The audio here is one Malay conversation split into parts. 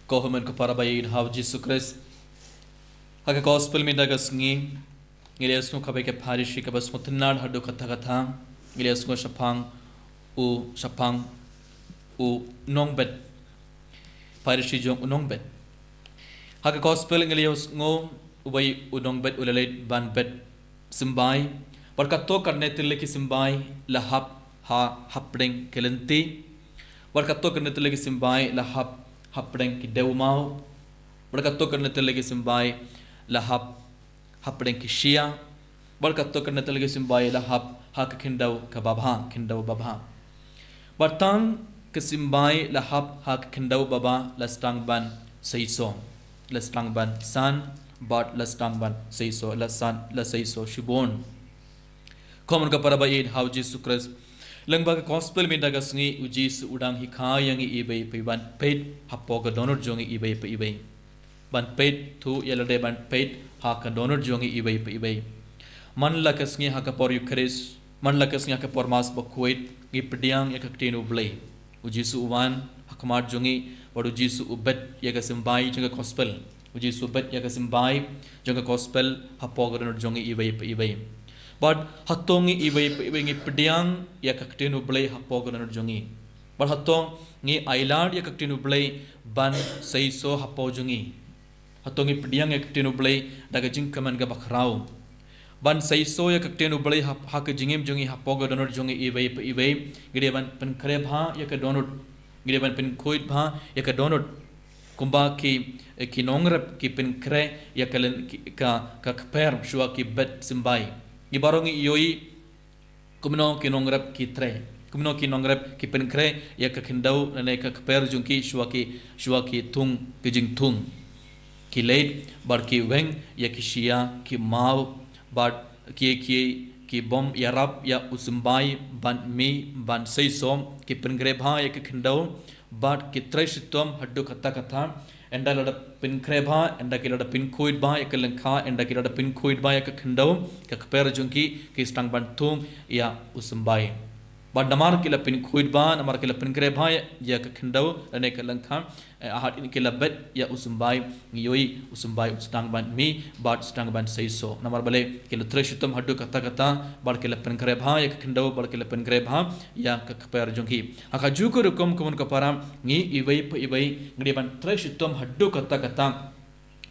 Kohumen kepada bayi hau Jesus Christ. Haka gospel minda gasngi. Ngilias ko kabe ke parish ka bas mutnar hadu kata. Ngilias ko shapang u nongbet. Parish jong u nongbet. Haka gospel ngilias ngo ubay u nongbet ulalait ban bet simbai. Berkato karne tille ki simbai lahap ha hapdeng kelenti. Berkato karne tille ki simbai lahap hapdeng ki dewmau. Berkato karne tille ki simbai lahap hapdeng ki shia. Berkato karne tille ki simbai lahap hak kindau ka babha kindau babha. Bertang ke simbai lahap hak kindau baba lastang ban seiso. Lastang ban san bat lastang ban seiso lasan la seiso shibon. Common ka para baid how Jesus Christ langba ka gospel minda gasngi ujis udang hikayangi ibay ban paid hapoga donor jongi ibay pa ibay ban paid tu yelade ban paid ha ka donor jongi ibay pa ibay man la kasngi ha ka por Eucharist man la kasngi ha ka por mas bakwait gi pediang ya ka tinu blay ujisu uwan hakmar jongi wadu jisu ubet ya ka simbai jonga gospel ujisu ubet ya ka simbai jonga gospel hapoga donor jongi ibay pa ibay but hatongi ibai ngi pediang ya kaktinu blay hapogan jongi but hatong ngi island ya kaktinu blay ban seiso hapojongi hatongi pediang ya kaktinu blay daga jingkaman ga bakrau ban seiso ya kaktinu blay hak jingim jongi hapogan jongi ibai gide ban pen kare bha ya ka donut gide ban pen khoit bha ya ka donut kumba ki nongrap ki pen kre ya kalen ka kper shua ki bet simbai Ibarongi yoi kumno kinongrap kitre kumno kinongrap kipenkre ya kakindau nane kakper jungki shuaki tung kijing tung kilate bar ki weng ya kishia ki mau bar ki bom ya rap ya usumbai ban mi ban seisom kipenkre bha ya kakindau bar kitre shitom haddu kata enda lada pin kreba enda kilada pin kuid ba ekalengka enda kilada pin kuid ba ekakhendau kakper jungki ki stang bantung ya usumbai bad namar kila pin kuid ba namar kila pin kreba ya kakhendau ane kalengka ahat in kila bet ya usumbai ngiyoi usumbai stang ban mi bad stang ban seiso namar bale kila treshitum haddu kata bad kila pin kreba ya kakhendau bad kila pin kreba ya kakper jungki aka juko rukum kumun kapara ngi ibai ngdi ban treshitum haddu kata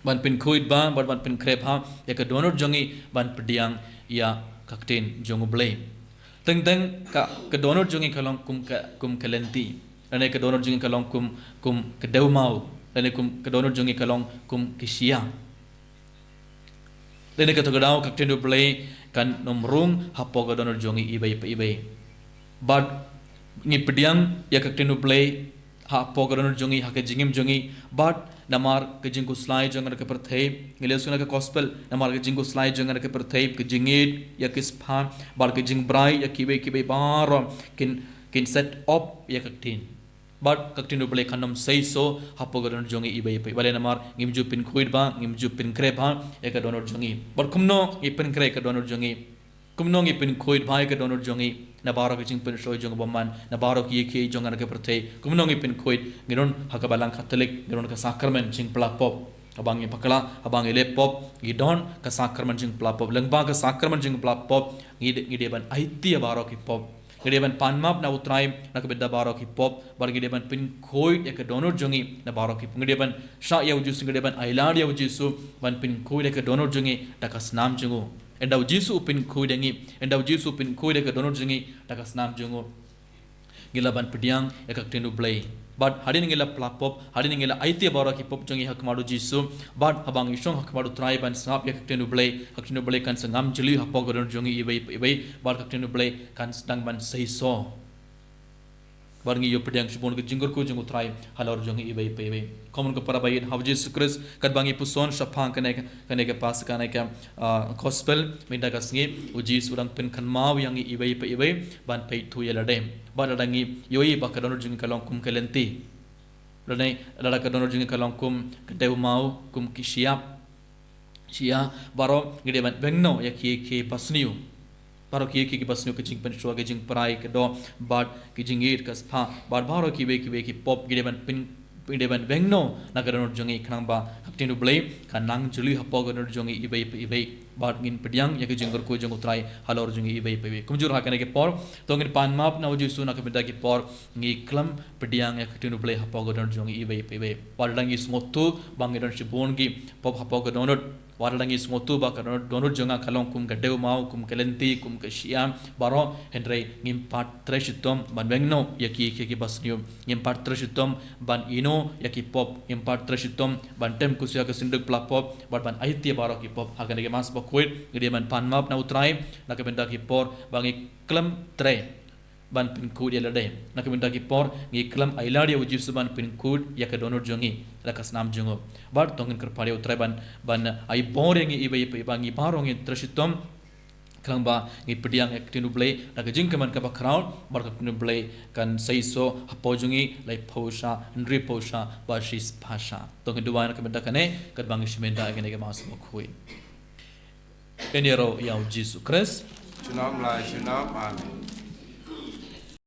ban pin kuid ba ban pin kreba ya ka donor jongi ban pediang ya kaktin jongu blay teng ka donor jongi kalong kum kalenti ane ka donor jongi kalong kum kedewmau ane ka donor jongi kalong kum kisia ane ka togadau kaktin do blay kan nomrung hapo ka donor jongi ibai bad ngi pediang ya kaktin do blay ha pogaron jongi ha ke jingim jongi but namar ke jingku slai jongar ke perthei ngilesuna ke gospel namar ke jingku slai jongar ke perthei ke jingit ya ke sphan bar ke jing brai ya kibe bar kin set up ya kaktin but kaktin do blay kanam sei so ha pogaron jongi ibai bale namar ngimju pin khuid ba ngimju pin kre ba ya ka donor jongi bar kumno ipin kre ka donor jongi kumno ipin khuid ba ya ka donor jongi na baro ke jingpen shoy jong bomman na baro ki ke jongar ke perthei kumnong ipin khoit ngiron hakabalang katolik ngiron ka sakramen jing plapop abang pakala abang ele pop gidon ka sakramen jing plapop lengba ka sakramen jing plapop ngide ban aiti baro ki pop ngide ban panmap na utrai na ka bedda baro ki pop bar ngide ban pin khoit ek donor jongi na baro ki ngide ban sha ya ujus ngide ban ailad ya ujisu ban pin khoit ek donor jongi takas nam jungu endau jisu pin kuidengi endau jisu pin kuide ka donor jingi takas nam jungo gilaban pediang ekak tenu blay but hadin ngila plapop hadin ngila aite baro ki pop jongi hakmaru jisu but habang isong hakmaru trai ban snap ekak tenu blay kan sangam jili hapo donor jongi ibai but ekak tenu blay kan sedang ban seiso barngi yo pediang shibon ke jinggur ko jingu trai halor jongi ibai common ko para bayin how Jesus Christ kat bangi puson shapang kane ke pas kane ke gospel minda kasngi uji surang pin kan mau yang ibai ban pei tu yelade badadangi yoi bakadonor jingi kalong kum kelenti ranai lada kadonor jingi kalong kum kedeu mau kum kisiap sia baro ngide ban bengno ya ki pasniu baro ki pasniu ke jing pen shua ke jing prai ke do bad ki jingit ka spa bad baro ki be ki pop gide ban pin ide ban bengno nagaron jongi khnang ba haktinu blai kan nang juli hapogon jongi ibai bat ngin pediang yak jengor ko jong utrai halor jongi ibai pebe kumjur hakane ke por tongin pan map na uju suna ke benda ke por ngi klam pediang yak haktinu blai hapogon jongi ibai pebe wardangi smotu bangidon shibon gi pop hapogon wardangi smotu ba kan donor jonga kalong kum gadeu mau kum kalenti kum kashiam baro hendrai ngim pat treshitom ban bengno yaki ki basnium ngim pat treshitom ban ino yaki pop ngim pat treshitom ban tem kusya ke sinduk plapop ban aiti baro ki pop agane ke mas bakuit ngede man pan map na utrai na ke benda ki por bangi klam tre ban pin kud yala dai nak minta ki por ngi klam ailadia uji suban pin kud ya ka donor jongi rakas nam jongo bar tongin kerpare utrai ban ai boring ibai bangi parong ngi trasitom klang ba ngi pediang ektinu blai nak jing keman ka background bar ka pinu blai kan saiso hapojongi lai phosha ndri phosha ba shis phasha tongin duwa nak minta kane kat bangi shimenda ngene ke mas mokhui enero ya Jesus Christ Shalom, Shalom, Amen.